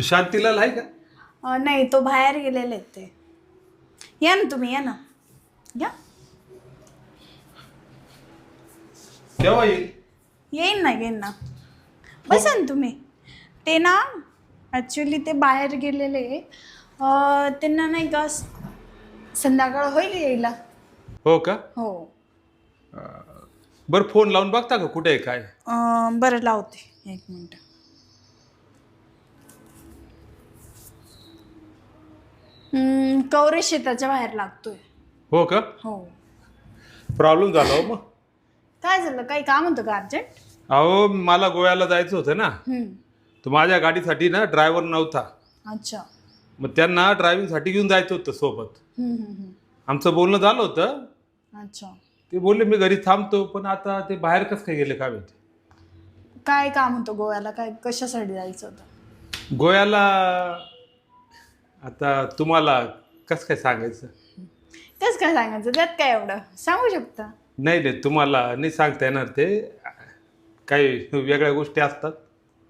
शांतीलाल आहे का? नाही, तो बाहेर गेलेले आहेत ते. या ना तुम्ही, या ना, या. केव्हा येईल? येईन ना. बसा ना तुम्ही. ते ना ॲक्च्युली ते बाहेर गेलेले. त्यांना नाही का संध्याकाळ होईल यायला. हो का? हो. बरं फोन लावून बघता का कुठे आहे काय? बरं लावते, एक मिनिट. कवरे शेताच्या बाहेर लागतोय. हो का? हो. प्रॉब्लेम झाला हो मग. काय झालं, काही काम होतं का अर्जंट? अहो मला गोव्याला जायचं होतं ना, तर माझ्या गाडीसाठी ना ड्रायव्हर नव्हता. अच्छा. मग त्यांना ड्रायव्हिंगसाठी घेऊन जायचं होतं सोबत. आमचं बोलणं झालं होतं. अच्छा. ते बोलले मी घरी थांबतो, पण आता ते बाहेर कसं काय गेले काय माहिती. काय काम होतं गोव्याला, काय कशासाठी जायचं होतं? गोव्याला आता तुम्हाला कसं काय सांगायचं? तेच काय सांगायचं, त्यात काय एवढं सांगू शकता? नाही तुम्हाला नाही सांगता येणार, ते काही वेगळ्या गोष्टी असतात.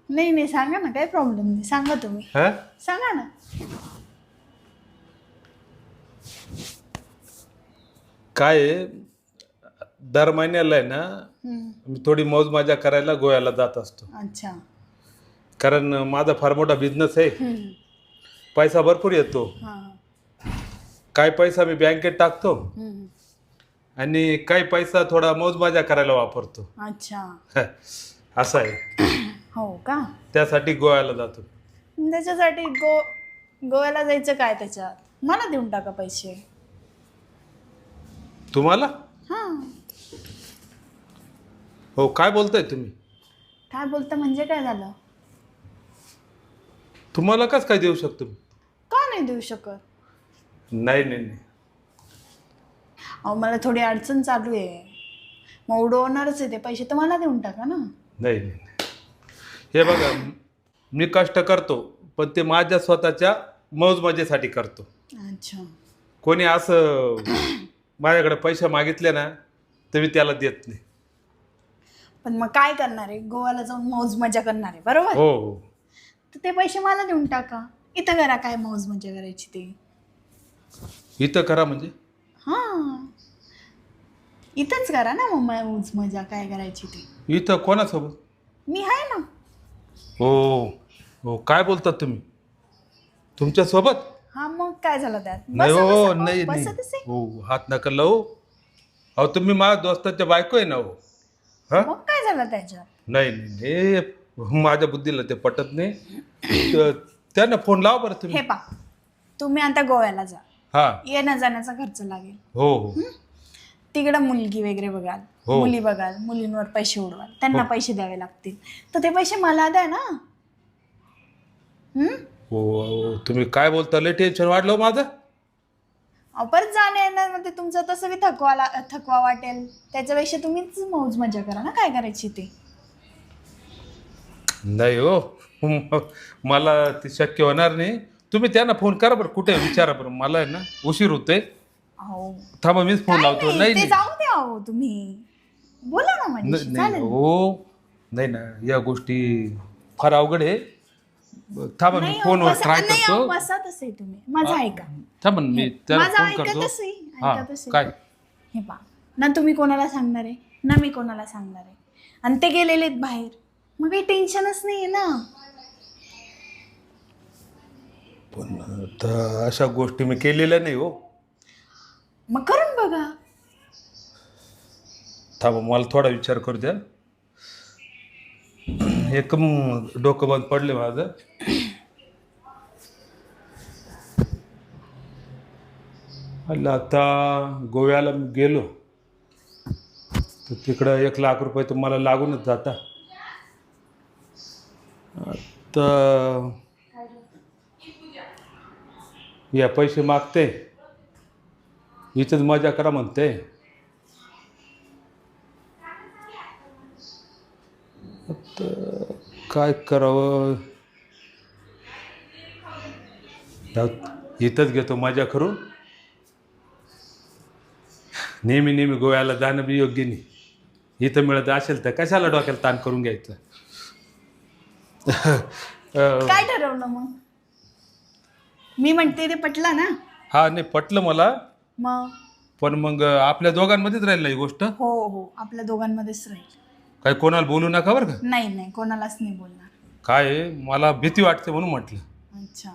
नाही सांगा ना, काही प्रॉब्लेम नाही, सांगा तुम्ही. सांगा ना. काय आहे, दर महिन्याला आहे ना मी थोडी मौज मजा करायला गोव्याला जात असतो. अच्छा. कारण माझा फार मोठा बिझनेस आहे, पैसा भरपूर येतो. काय पैसा मी बँकेत टाकतो आणि काही पैसा थोडा मौज मजा करायला वापरतो. अच्छा. असं आहे. हो का? त्यासाठी गोव्याला जातो. त्याच्यासाठी गोव्याला जायचं काय, त्याच्यात मला देऊन टाका पैसे. तुम्हाला? हां. हो, काय बोलताय तुम्ही? काय बोलता म्हणजे काय झालं? तुम्हाला कसं काय देऊ शकतो? का नाही देऊ शकत? नाही. अहो मला थोडी अडचण चालू आहे, मग उडवणारच आहे ते पैसे, तर मला देऊन टाका ना. नाही. हे बघा, मी कष्ट करतो, पण ते माझ्या स्वतःच्या मौज मजेसाठी करतो. अच्छा. कोणी असं माझ्याकडे पैसे मागितले ना तर मी त्याला देत नाही. पण मग काय करणार आहे, गोव्याला जाऊन मौज मजा करणार आहे, बरोबर? हो. तर ते पैसे मला देऊन टाका. इथं करा, काय मौज मजा करायची ते. इथं करा म्हणजे? हां, इथंच करा ना मग मौज मजा काय करायची ती. इथं कोणासोबत? मी आहे ना. हो, काय बोलतात तुम्ही? तुमच्या सोबत? हा, मग काय झालं त्यात? नाही हो, नाही. बसतच आहे. हो, हात नका लावू. अहो तुम्ही माझ्या दोस्ताच्या बायको आहे ना. हो. मग काय झालं त्याच्यात? नाही, माझ्या बुद्धीला ते पटत नाही. त्यांना फोन लावा बरं तुम्ही. हे पा, तुम्ही आता गोव्याला जा. हा. येण्या जाण्याचा खर्च लागेल. हो. तिकडं मुलगी वगैरे बघाल, मुली बघाल, मुलींवर पैसे उडवाल, त्यांना पैसे द्यावे लागतील, तर ते पैसे मला द्या ना. हो, तुम्ही काय बोलता? लय टेन्शन वाढलं माझं. परत जाण्या येण्यामध्ये तुमचा तसं बी थकवा वाटेल, त्याच्यापेक्षा तुम्हीच मौज मजा करा ना, काय करायची ते. नाही हो, मला ते शक्य होणार नाही. तुम्ही त्यांना फोन करा बरं, कुठे विचारा बरं. मला आहे ना उशीर होतोय. थांबा, मीच फोन लावतो. नाही जाऊ द्या हो, तुम्ही बोला ना माझ्याशी, चालेल. हो, नाही ना, या गोष्टी फार अवघड आहे. थांबा, मी फोनवर ट्राय करतो. बसा तसे तुम्ही, माझं ऐका. थांबा, मी त्याला माझं फोन ऐका करतो. तसंही. काय? हे पा, ना तुम्ही कोणाला सांगणार आहे ना मी कोणाला सांगणार आहे, आणि ते गेलेले आहेत बाहेर, मग काही टेन्शनच नाही आहे ना. पण आता अशा गोष्टी मी केलेल्या नाही हो. मग करून बघा. थांबा, मला थोडा विचार करू द्या. एकदम डोकं बंद पडले माझं. आता गोव्याला गेलो तर तिकडं 1,00,000 रुपये तर मला लागूनच जाता. आता या पैसे मागते, इथंच मजा करा म्हणते. आता काय करावं? इथंच घेतो मजा करून. नेहमी गोव्याला जाणं बी योग्य नाही. इथं मिळत असेल तर कशाला डोक्याला ताण करून घ्यायचं. काय ठरवलं मग? मी म्हणते ते पटलं ना? हा नाही पटलं मला, मग पण मग आपल्या दोघांमध्येच राहील ना ही गोष्ट. हो हो, आपल्या दोघांमध्येच राहील. काही कोणाला बोलू नका बरं का. नाही नाही, कोणालाच नाही बोलणार. काय आहे, मला भीती वाटते म्हणून म्हटलं. अच्छा.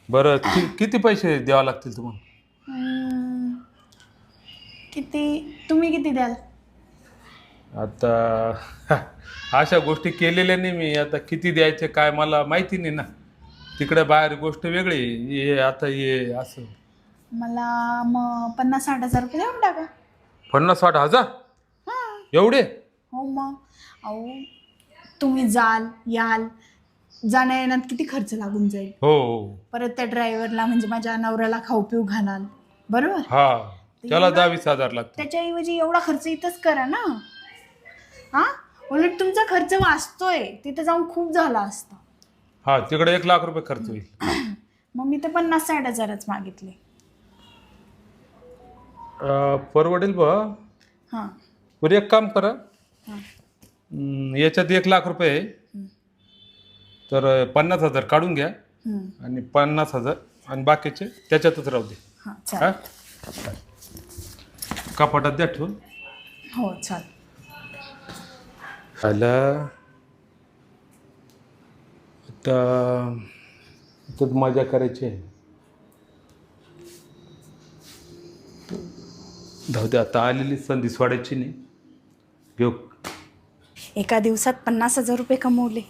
बरं किती पैसे द्यावे लागतील तुम्हाला? किती, तुम्ही किती द्याल? आता अशा गोष्टी केलेल्या नाही मी, आता किती द्यायचे काय मला माहिती नाही ना. तिकडे बाहेर गोष्ट वेगळी, हे आता हे असं. मला मग 50-60 हजार रुपये देऊन टाका. 50-60 हजार? हां. एवढे? हो मग. अहो, तुम्ही जाल याल, जाण्या येण्यात किती खर्च लागून जाईल. हो हो. परत त्या ड्रायव्हरला म्हणजे माझ्या नवऱ्याला खाऊ पिऊ घालाल, बरोबर? हा, त्याला 10-20 हजार लागतात. त्याच्याऐवजी एवढा खर्च इथंच करा ना. हा, उलट तुमचा खर्च वाचतोय, तिथे जाऊन खूप झाला असता. हा, तिकडे 1,00,000 रुपये खर्च होईल. मग मी तर 50-60 हजारच मागितले. परवडेल बा. हां बरं एक काम करा, हां. याच्यात 1,00,000 रुपये आहे, तर 50,000 काढून घ्या आणि 50,000 आणि बाकीचे त्याच्यातच राहू दे. हां हा, चालेल. कपाटात द्या ठेवून. हो चालेल. आला आता तर मजा करायची आहे. जाऊ दे, आता आलेली संधी सोडायची नाही. घेऊ. एका दिवसात 50,000 रुपये कमवले.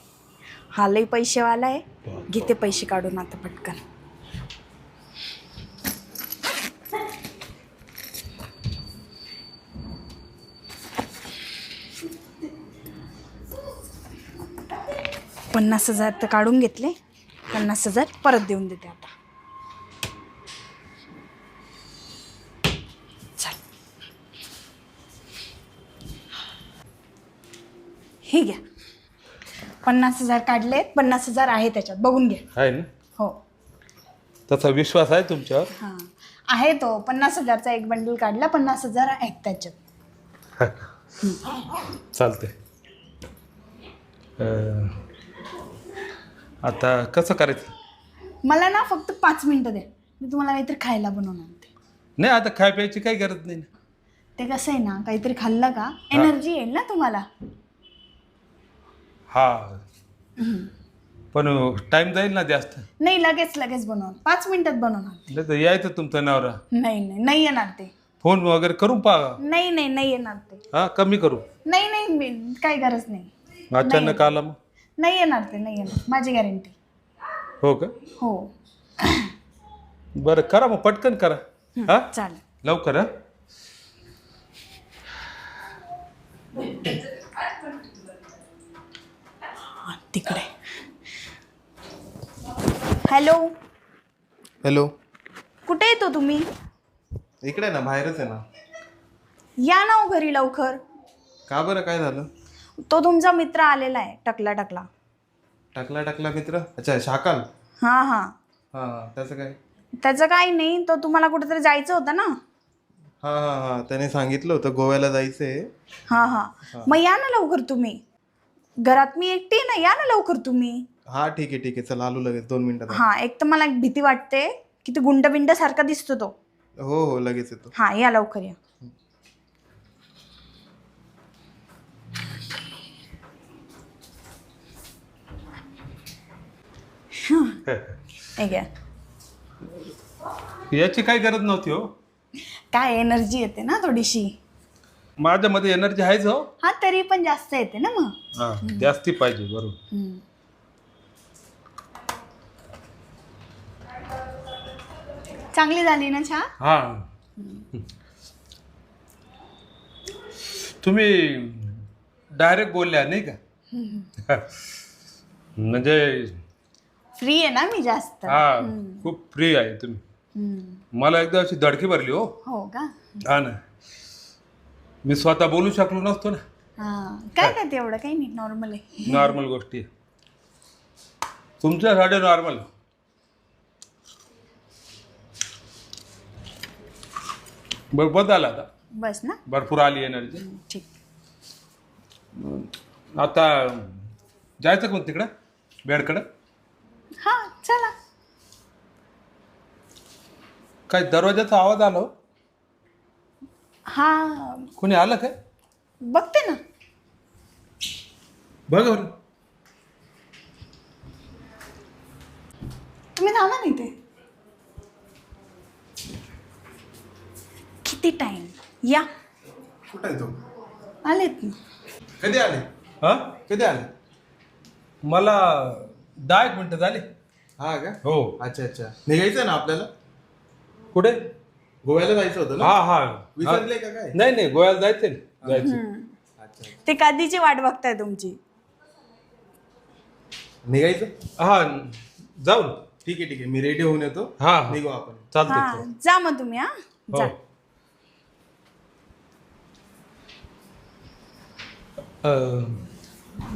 हा लई पैसेवाला आहे. घेते पैसे काढून आता पटकन. पन्नास हजार तर काढून घेतले. 50,000 परत देऊन देते आता. चल, हे घ्या. 50,000 काढले. 50,000 आहे त्याच्यात, बघून घ्या. आहे ना, हो. तसा विश्वास आहे तुमच्यावर. हां आहे तो. 50,000चा एक बंडल काढला. 50,000 आहेत त्याच्यात. चालते. आता कसं करायचं? मला ना फक्त 5 मिनिटं द्या, मी तुम्हाला काहीतरी खायला बनवून आणते. नाही, आता खाय प्यायची काही गरज नाही ना. ते कसं आहे ना, काहीतरी खाल्लं का एनर्जी येईल ना तुम्हाला. हा, पण टाइम जाईल ना जास्त. नाही, लगेच लगेच बनवून 5 मिनिटात बनवून आणते. नाही तर यायचं तुमचा नवरा. नाही नाही नाही येणार ते. फोन वगैरे करून पहा. नाही नाही नाही येणार ते. हा, कमी करू. नाही नाही मी काही गरज नाही. अचानक आला मग. नाही येणार ते, नाही येणार, माझी गॅरंटी. हो का? हो. बरं करा मग, पटकन करा. हा, चालेल. लवकर. हा, तिकडे. हॅलो. हॅलो. कुठे येतो तुम्ही? इकडे ना, बाहेरच आहे ना. या ना हो घरी लवकर. का बरं, काय झालं? तो तुमचा मित्र आलेला आहे, टकला टकला. टकला मित्र? अच्छा, शाकाल. हां हां. हां, त्याचं काय? त्याचं काही नाही, तो तुम्हाला कुठेतरी जायचं होतं ना. हां, त्याने सांगितलं होतं गोव्याला जायचंय. हां हां. मग या ना लवकर तुम्ही. घरात मी एकटी आहे ना, या ना लवकर तुम्ही. हां, ठीक आहे, चल आलो लगेच 2 मिनिटात. हां, एक तर मला भीती वाटते, किती गुंड सारखा दिसतो तो. हो लगेच येतो. हां, या लवकर या. हे घ्या. याची काही गरज नव्हती हो. काय एनर्जी येते ना थोडीशी. माझ्यामध्ये एनर्जी आहेच हो. हा, तरी पण जास्त येते ना मग. हा, जास्ती पाहिजे. बरोबर. चांगली झाली ना चहा? हा, तुम्ही डायरेक्ट बोलल्या नाही का? म्हणजे फ्री आहे ना मी जास्त. हा, खूप फ्री आहे तुम्ही. मला एकदा अशी धडकी भरली हो. हो का? हा ना, मी स्वतः बोलू शकलो नसतो ना. हां, काय काय तेवढं काही नाही, नॉर्मल आहे. नॉर्मल गोष्टी तुमच्यासाठी नॉर्मल. बरोबर झालं आता. बस ना. भरपूर आली एनर्जी. ठीक. आता जायचं कोण तिकडं? बेडकडं. हां चला. काय दरवाजाचा आवाज आला हो? हां कोणी आलं काय? बघते ना. बघ बरं. तुम्ही थांबा नाही ते. किती टाइम? या कुठं आहे तो? आलेत ना. कधी आले? हा कधी आले? मला 10 मिनिटं झाली. हा का? हो. अच्छा अच्छा, निघायचं ना आपल्याला, कुठे? गोव्याला जायचं होतं ना. हा हा. विसरले का काय? नाही नाही, गोव्याला जायचंय ना. जायचं. अच्छा, ते कधीची वाट बघताय तुमची. निघायचं. हा जाऊ ना. ठीक आहे ठीक आहे, मी रेडी होऊन येतो. हा हा. निघू आपण. चालतंय. हां जा मग तुम्ही. हां हो. जा.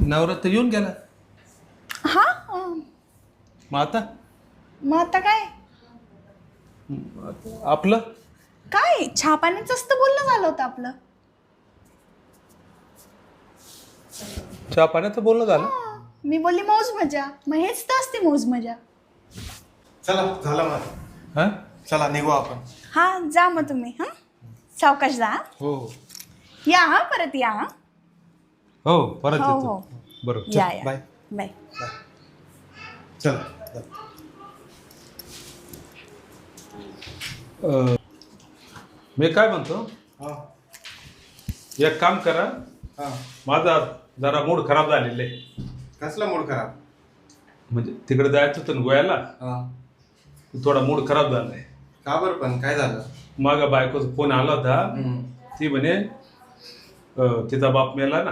नवरा तर येऊन गेला. हां मग आता मग आता काय आपलं काय चहा पाण्याचं असतं बोलणं झालं होतं आपलं. चहा पाण्याचं बोलणं झालं. हां, मी बोलली मौज मजा, मग हेच तर असते मौज मजा. चला झालं मग. हा चला निघू आपण. हां जा मग तुम्ही. हां सावकाश जा. हां. हो हो. या हां परत या. हां हो परत हो येतो. हो बरोबर. या या बाय. बाय. चला. मी काय म्हणतो, हा एक काम करा. हा. माझा जरा मूड खराब झालेला आहे. कसला मूड खराब? म्हणजे तिकडे जायचं होतं ना गोव्याला. हा. थोडा मूड खराब झालाय. का बरं पण काय झालं? मागा बायकोचा फोन आला होता. ती म्हणे तिचा बाप मेला ना,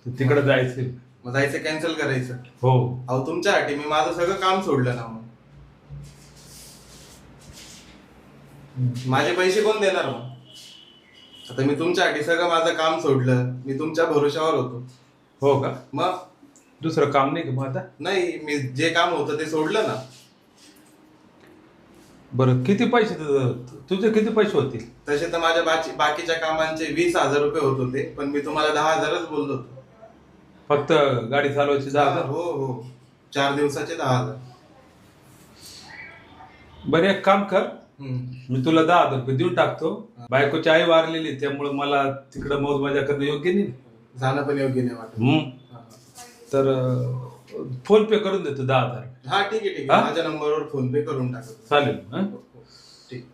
तर तिकडे जायचं. मग जायचं कॅन्सल करायचं? हो. अहो तुमच्यासाठी मी माझं सगळं काम सोडलं ना. मग माझे पैसे कोण देणार मग? आता मी तुमच्यासाठी सगळं माझं काम सोडलं. मी तुमच्या भरोशावर होतो. हो का? मग दुसरं काम नाही का मग आता? नाही, मी जे काम होतं ते सोडलं ना. बरं किती पैसे तुझे किती पैसे होतील? तसे तर माझ्या बाकीच्या कामांचे 20,000 रुपये होत होते, पण मी तुम्हाला 10,000च बोललो होतो. फक्त गाडी चालवायची 10,000? हो हो, 4 दिवसाचे 10,000. बरं एक काम कर, मी तुला 10,000 रुपये देऊन टाकतो. बायकोची आई वारलेली, त्यामुळे मला तिकडे मौज मजा करणं योग्य नाही. जाणं पण योग्य नाही वाटत. तर फोन पे करून देतो 10,000. हा ठीक आहे ठीक हा? आहे, माझ्या नंबरवर फोन पे करून टाकतो. चालेल. हा? ठीक.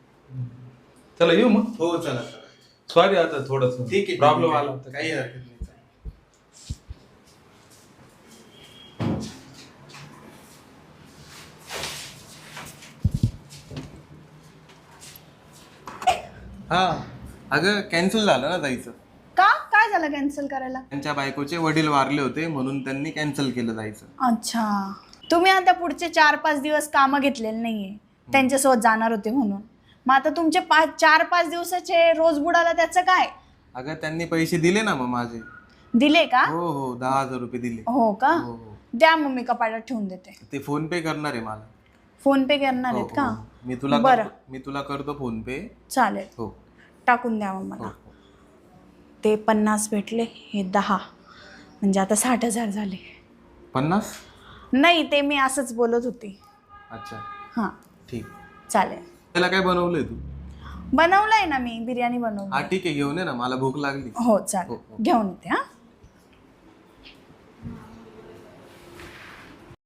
चला येऊ मग. हो चला चला. सॉरी आता थोडस ठीक आहे, प्रॉब्लेम ठीक आला आहे. होता. काही हरकत नाही. हा अगं कॅन्सल झालं ना जायचं. का काय झालं कॅन्सल करायला? त्यांच्या बायकोचे वडील वारले होते, म्हणून त्यांनी कॅन्सल केलं जायचं. अच्छा, तुम्ही आता पुढचे 4-5 दिवस कामं घेतलेले नाहीये, त्यांच्यासोबत जाणार होते म्हणून. मग आता तुमचे 4-5 दिवसाचे रोज बुडाला त्याचं काय? अगं त्यांनी पैसे दिले ना मग माझे. दिले का? हो हो, 10,000 रुपये दिले. हो का? हो हो. द्या मग, मी कपाटात ठेवून देते. ते फोन पे करणार आहे मला. फोन पे करणार हो, आहेत का? हो. मी तुला करतो फोन पे. चालेल, हो टाकून द्या मग हो मला. हो. ते 50 भेटले, हे 10, म्हणजे आता 60,000 झाले. 50? नाही, ते मी असंच बोलत होते. अच्छा हां ठीक. चालेल. त्याला काय बनवलंय तू? बनवलंय ना मी, बिर्याणी हा बनवली. ठीक आहे, घेऊन ये ना, मला भूक लागली. हो चालेल, हो, हो. घेऊन येते. हां